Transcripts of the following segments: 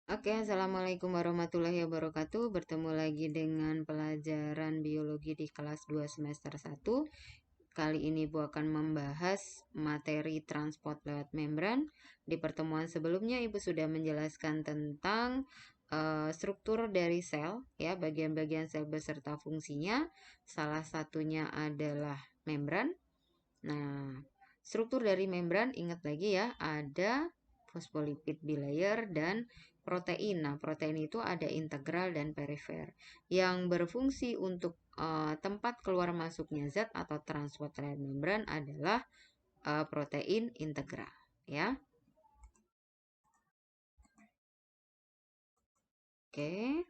Oke, Assalamualaikum warahmatullahi wabarakatuh. Bertemu lagi dengan pelajaran biologi di kelas 2 semester 1. Kali ini Bu akan membahas materi transport lewat membran. Di pertemuan sebelumnya Ibu sudah menjelaskan tentang struktur dari sel, ya, bagian-bagian sel beserta fungsinya. Salah satunya adalah membran. Nah, struktur dari membran, ingat lagi ya, ada fosfolipid bilayer dan protein. Nah, protein itu ada integral dan perifer. Yang berfungsi untuk tempat keluar masuknya zat atau transport lewat membran adalah protein integral, ya. Oke.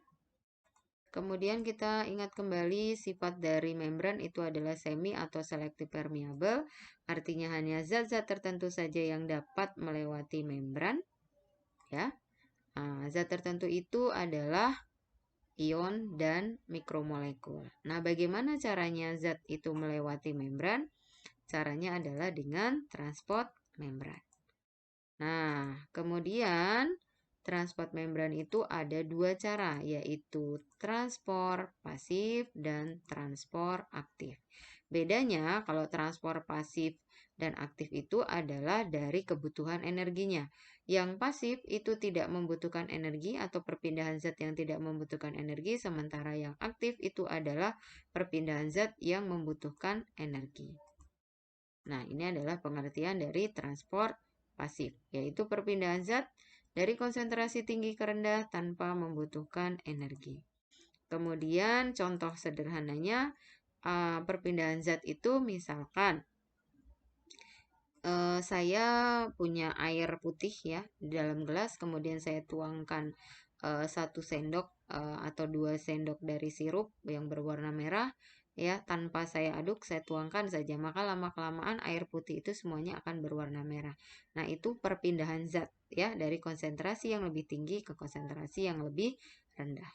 Kemudian kita ingat kembali sifat dari membran itu adalah semi atau selective permeable, artinya hanya zat-zat tertentu saja yang dapat melewati membran, ya. Nah, zat tertentu itu adalah ion dan mikromolekul. Nah, bagaimana caranya zat itu melewati membran? Caranya adalah dengan transport membran. Nah, kemudian transport membran itu ada dua cara, yaitu transport pasif dan transport aktif. Bedanya kalau transport pasif dan aktif itu adalah dari kebutuhan energinya. Yang pasif itu tidak membutuhkan energi atau perpindahan zat yang tidak membutuhkan energi, sementara yang aktif itu adalah perpindahan zat yang membutuhkan energi. Nah, ini adalah pengertian dari transport pasif, yaitu perpindahan zat dari konsentrasi tinggi ke rendah tanpa membutuhkan energi. Kemudian contoh sederhananya, perpindahan zat itu misalkan saya punya air putih ya di dalam gelas, kemudian saya tuangkan 1 sendok atau 2 sendok dari sirup yang berwarna merah, ya, tanpa saya aduk, saya tuangkan saja, maka lama-kelamaan air putih itu semuanya akan berwarna merah. Nah, itu perpindahan zat ya dari konsentrasi yang lebih tinggi ke konsentrasi yang lebih rendah.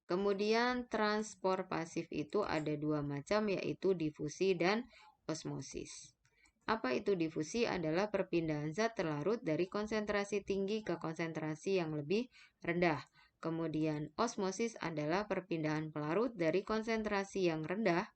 Kemudian transport pasif itu ada dua macam, yaitu difusi dan osmosis. Apa itu difusi? Adalah perpindahan zat terlarut dari konsentrasi tinggi ke konsentrasi yang lebih rendah. Kemudian osmosis adalah perpindahan pelarut dari konsentrasi yang rendah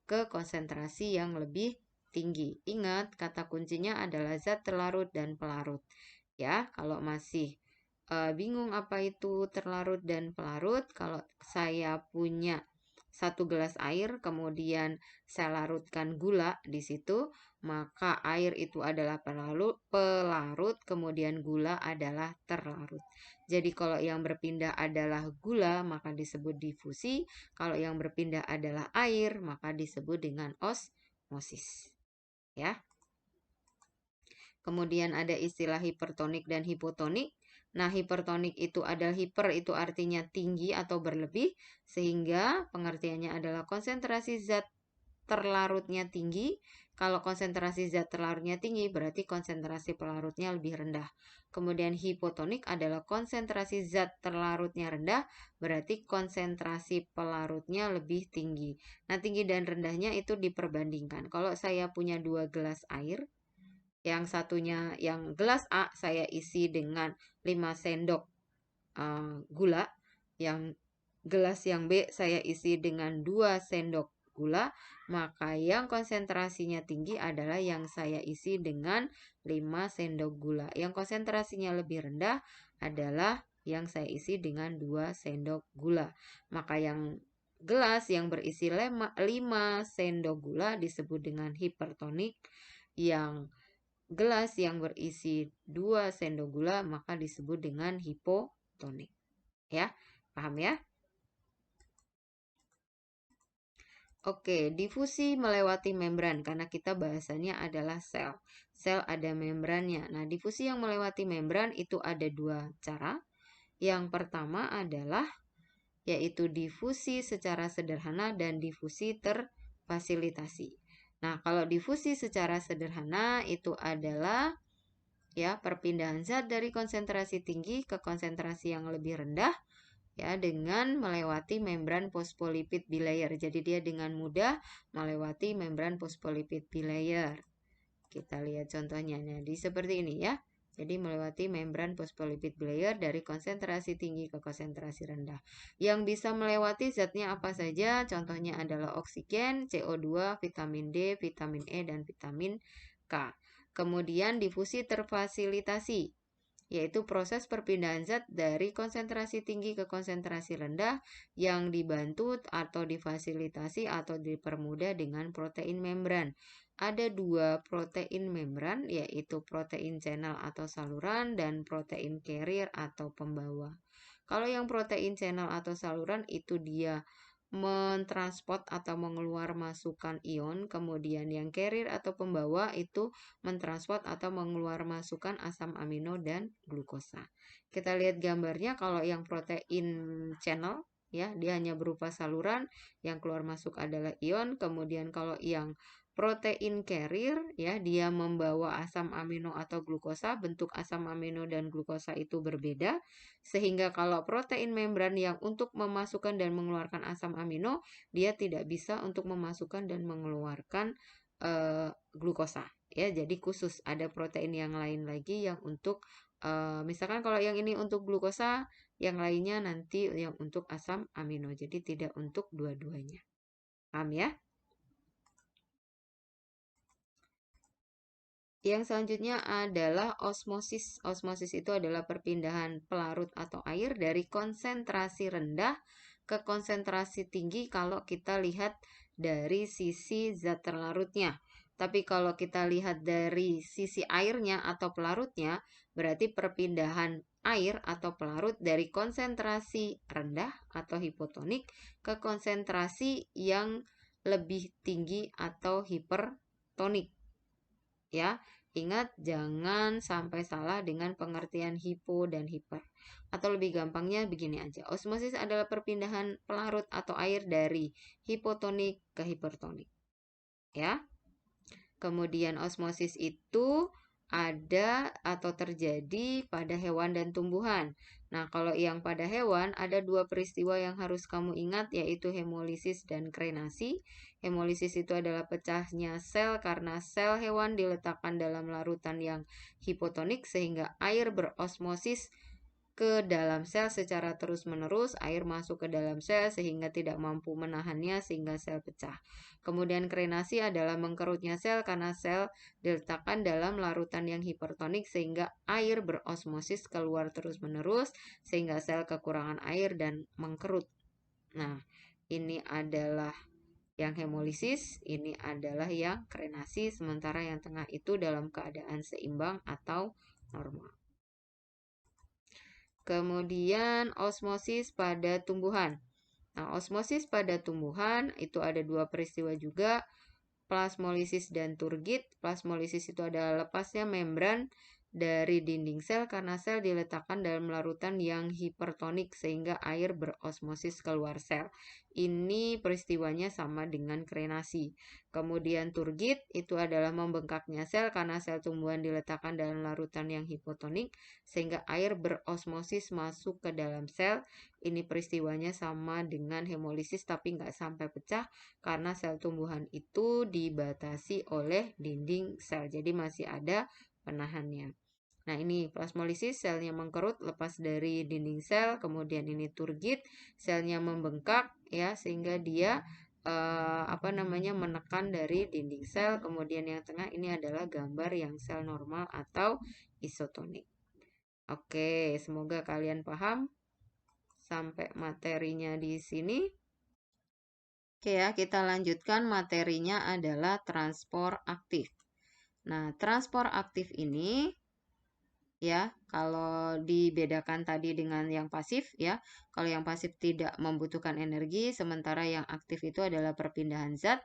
ke konsentrasi yang lebih tinggi. Ingat, kata kuncinya adalah zat terlarut dan pelarut. Ya, kalau masih bingung apa itu terlarut dan pelarut, kalau saya punya 1 gelas air, kemudian saya larutkan gula di situ, maka air itu adalah pelarut, kemudian gula adalah terlarut. Jadi kalau yang berpindah adalah gula, maka disebut difusi. Kalau yang berpindah adalah air, maka disebut dengan osmosis. Ya. Kemudian ada istilah hipertonik dan hipotonik. Nah, hipertonik itu adalah hiper itu artinya tinggi atau berlebih, sehingga pengertiannya adalah konsentrasi zat terlarutnya tinggi. Kalau konsentrasi zat terlarutnya tinggi, berarti konsentrasi pelarutnya lebih rendah. Kemudian hipotonik adalah konsentrasi zat terlarutnya rendah, berarti konsentrasi pelarutnya lebih tinggi. Nah, tinggi dan rendahnya itu diperbandingkan. Kalau saya punya 2 gelas air, yang satunya, yang gelas A saya isi dengan 5 sendok gula, yang gelas yang B saya isi dengan 2 sendok gula, maka yang konsentrasinya tinggi adalah yang saya isi dengan 5 sendok gula. Yang konsentrasinya lebih rendah adalah yang saya isi dengan 2 sendok gula. Maka yang gelas yang berisi 5 sendok gula disebut dengan hipertonik. Yang gelas yang berisi 2 sendok gula maka disebut dengan hipotonik. Ya, paham ya? Oke, difusi melewati membran karena kita bahasannya adalah sel. Sel ada membrannya. Nah, difusi yang melewati membran itu ada dua cara. Yang pertama adalah yaitu difusi secara sederhana dan difusi terfasilitasi. Nah, kalau difusi secara sederhana itu adalah ya perpindahan zat dari konsentrasi tinggi ke konsentrasi yang lebih rendah ya dengan melewati membran fosfolipid bilayer. Jadi dia dengan mudah melewati membran fosfolipid bilayer. Kita lihat contohnya. Nah, seperti ini ya. Jadi melewati membran fosfolipid bilayer dari konsentrasi tinggi ke konsentrasi rendah. Yang bisa melewati zatnya apa saja? Contohnya adalah oksigen, CO2, vitamin D, vitamin E, dan vitamin K. Kemudian difusi terfasilitasi, yaitu proses perpindahan zat dari konsentrasi tinggi ke konsentrasi rendah yang dibantu atau difasilitasi atau dipermudah dengan protein membran. Ada dua protein membran, yaitu protein channel atau saluran dan protein carrier atau pembawa. Kalau yang protein channel atau saluran itu dia mentransport atau mengeluar masukkan ion, kemudian yang carrier atau pembawa itu mentransport atau mengeluar masukkan asam amino dan glukosa. Kita lihat gambarnya, kalau yang protein channel ya dia hanya berupa saluran, yang keluar masuk adalah ion. Kemudian kalau yang protein carrier ya dia membawa asam amino atau glukosa, bentuk asam amino dan glukosa itu berbeda, sehingga kalau protein membran yang untuk memasukkan dan mengeluarkan asam amino, dia tidak bisa untuk memasukkan dan mengeluarkan glukosa ya. Jadi khusus ada protein yang lain lagi yang untuk misalkan kalau yang ini untuk glukosa, yang lainnya nanti yang untuk asam amino. Jadi tidak untuk dua-duanya. Paham ya? Yang selanjutnya adalah osmosis. Osmosis itu adalah perpindahan pelarut atau air dari konsentrasi rendah ke konsentrasi tinggi kalau kita lihat dari sisi zat terlarutnya. Tapi kalau kita lihat dari sisi airnya atau pelarutnya, berarti perpindahan air atau pelarut dari konsentrasi rendah atau hipotonik ke konsentrasi yang lebih tinggi atau hipertonik. Ya, ingat jangan sampai salah dengan pengertian hipo dan hiper. Atau lebih gampangnya begini aja. Osmosis adalah perpindahan pelarut atau air dari hipotonik ke hipertonik. Ya. Kemudian osmosis itu ada atau terjadi pada hewan dan tumbuhan. Nah, kalau yang pada hewan ada dua peristiwa yang harus kamu ingat, yaitu hemolisis dan krenasi. Hemolisis itu adalah pecahnya sel karena sel hewan diletakkan dalam larutan yang hipotonik sehingga air berosmosis ke dalam sel secara terus-menerus. Air masuk ke dalam sel sehingga tidak mampu menahannya sehingga sel pecah. Kemudian krenasi adalah mengkerutnya sel karena sel diletakkan dalam larutan yang hipertonik sehingga air berosmosis keluar terus-menerus sehingga sel kekurangan air dan mengkerut. Nah, ini adalah yang hemolisis, ini adalah yang krenasi, sementara yang tengah itu dalam keadaan seimbang atau normal. Kemudian osmosis pada tumbuhan. Nah, osmosis pada tumbuhan itu ada dua peristiwa juga, plasmolisis dan turgid. Plasmolisis itu adalah lepasnya membran dari dinding sel karena sel diletakkan dalam larutan yang hipertonik sehingga air berosmosis keluar sel. Ini peristiwanya sama dengan krenasi. Kemudian turgid itu adalah membengkaknya sel karena sel tumbuhan diletakkan dalam larutan yang hipotonik sehingga air berosmosis masuk ke dalam sel. Ini peristiwanya sama dengan hemolisis tapi nggak sampai pecah karena sel tumbuhan itu dibatasi oleh dinding sel. Jadi masih ada penahannya. Nah, ini plasmolisis, selnya mengkerut lepas dari dinding sel. Kemudian ini turgid, selnya membengkak ya sehingga dia menekan dari dinding sel. Kemudian yang tengah ini adalah gambar yang sel normal atau isotonik. Oke, semoga kalian paham sampai materinya di sini. Oke ya, kita lanjutkan, materinya adalah transport aktif. Nah, transport aktif ini ya, kalau dibedakan tadi dengan yang pasif ya. Kalau yang pasif tidak membutuhkan energi, sementara yang aktif itu adalah perpindahan zat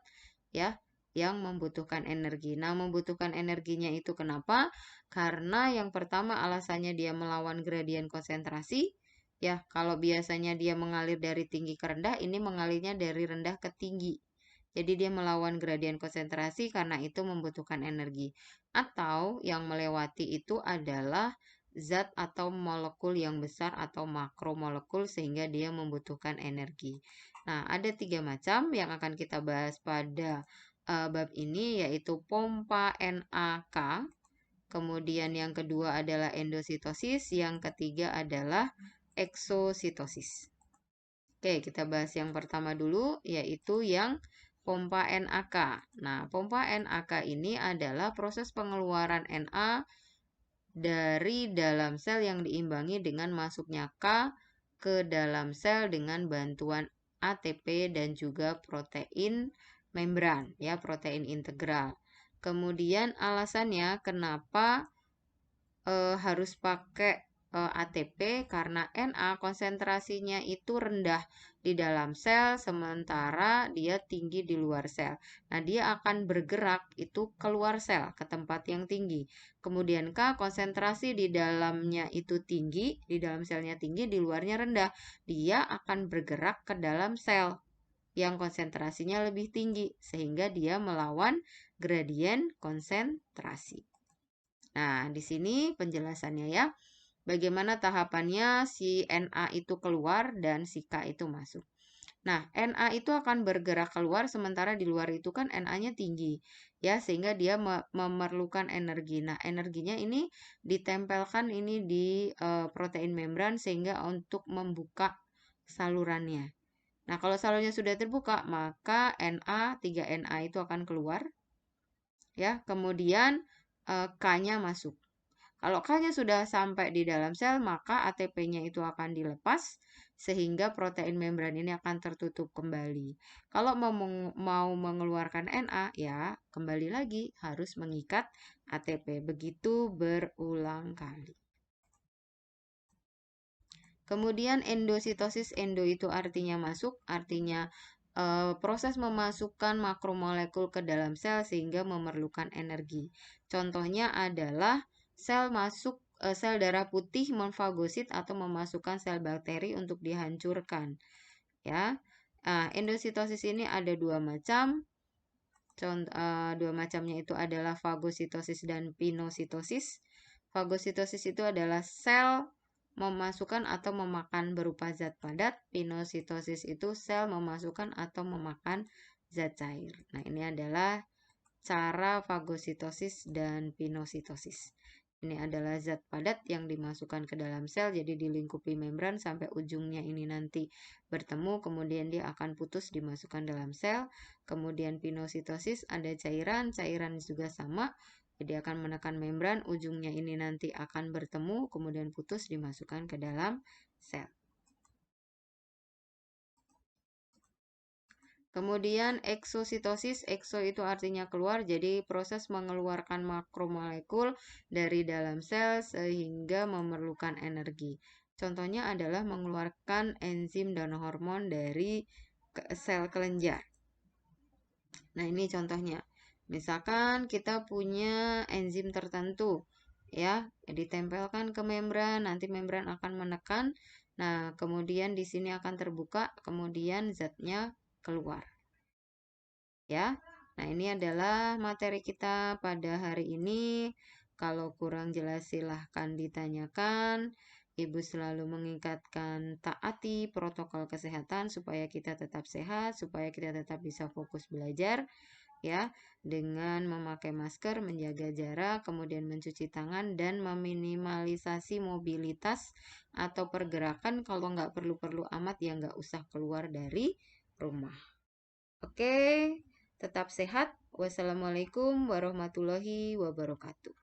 ya yang membutuhkan energi. Nah, membutuhkan energinya itu kenapa? Karena yang pertama alasannya dia melawan gradien konsentrasi. Ya, kalau biasanya dia mengalir dari tinggi ke rendah, ini mengalirnya dari rendah ke tinggi. Jadi dia melawan gradien konsentrasi karena itu membutuhkan energi. Atau yang melewati itu adalah zat atau molekul yang besar atau makromolekul sehingga dia membutuhkan energi. Nah, ada 3 macam yang akan kita bahas pada bab ini, yaitu pompa NaK, Kemudian yang kedua adalah endositosis, yang ketiga adalah eksositosis. Oke, kita bahas yang pertama dulu, yaitu yang pompa NaK. Nah, pompa NaK ini adalah proses pengeluaran Na dari dalam sel yang diimbangi dengan masuknya K ke dalam sel dengan bantuan ATP dan juga protein membran, ya, protein integral. Kemudian alasannya kenapa harus pakai ATP karena Na konsentrasinya itu rendah di dalam sel sementara dia tinggi di luar sel. Nah, dia akan bergerak itu keluar sel ke tempat yang tinggi. Kemudian K konsentrasi di dalamnya itu tinggi, di dalam selnya tinggi, di luarnya rendah. Dia akan bergerak ke dalam sel yang konsentrasinya lebih tinggi sehingga dia melawan gradien konsentrasi. Nah, di sini penjelasannya ya. Bagaimana tahapannya si Na itu keluar dan si K itu masuk. Nah, Na itu akan bergerak keluar sementara di luar itu kan Na-nya tinggi. Ya, sehingga dia memerlukan energi. Nah, energinya ini ditempelkan ini di protein membran sehingga untuk membuka salurannya. Nah, kalau salurannya sudah terbuka, maka Na, 3Na itu akan keluar. Ya, kemudian K-nya masuk. Kalau K-nya sudah sampai di dalam sel, maka ATP-nya itu akan dilepas sehingga protein membran ini akan tertutup kembali. Kalau mau mengeluarkan Na, ya kembali lagi harus mengikat ATP. Begitu berulang kali. Kemudian endositosis, endo itu artinya masuk, artinya proses memasukkan makromolekul ke dalam sel sehingga memerlukan energi. Contohnya adalah sel darah putih memfagosit atau memasukkan sel bakteri untuk dihancurkan. Ya, endositosis ini ada dua macam. Dua macamnya itu adalah fagositosis dan pinositosis. Fagositosis itu adalah sel memasukkan atau memakan berupa zat padat. Pinositosis itu sel memasukkan atau memakan zat cair. Nah, ini adalah cara fagositosis dan pinositosis. Ini adalah zat padat yang dimasukkan ke dalam sel, jadi dilingkupi membran sampai ujungnya ini nanti bertemu, kemudian dia akan putus dimasukkan dalam sel. Kemudian pinositosis ada cairan juga sama, jadi akan menekan membran, ujungnya ini nanti akan bertemu, kemudian putus dimasukkan ke dalam sel. Kemudian eksositosis, ekso itu artinya keluar, jadi proses mengeluarkan makromolekul dari dalam sel sehingga memerlukan energi. Contohnya adalah mengeluarkan enzim dan hormon dari sel kelenjar. Nah, ini contohnya. Misalkan kita punya enzim tertentu, ya, ditempelkan ke membran, nanti membran akan menekan. Nah, kemudian di sini akan terbuka, kemudian zatnya keluar. Ya. Nah, ini adalah materi kita pada hari ini. Kalau kurang jelas silahkan ditanyakan. Ibu selalu mengingatkan taati protokol kesehatan supaya kita tetap sehat, supaya kita tetap bisa fokus belajar, ya, dengan memakai masker, menjaga jarak, kemudian mencuci tangan dan meminimalisasi mobilitas atau pergerakan. Kalau nggak perlu-perlu amat ya nggak usah keluar dari rumah. Oke, tetap sehat. Wassalamualaikum warahmatullahi wabarakatuh.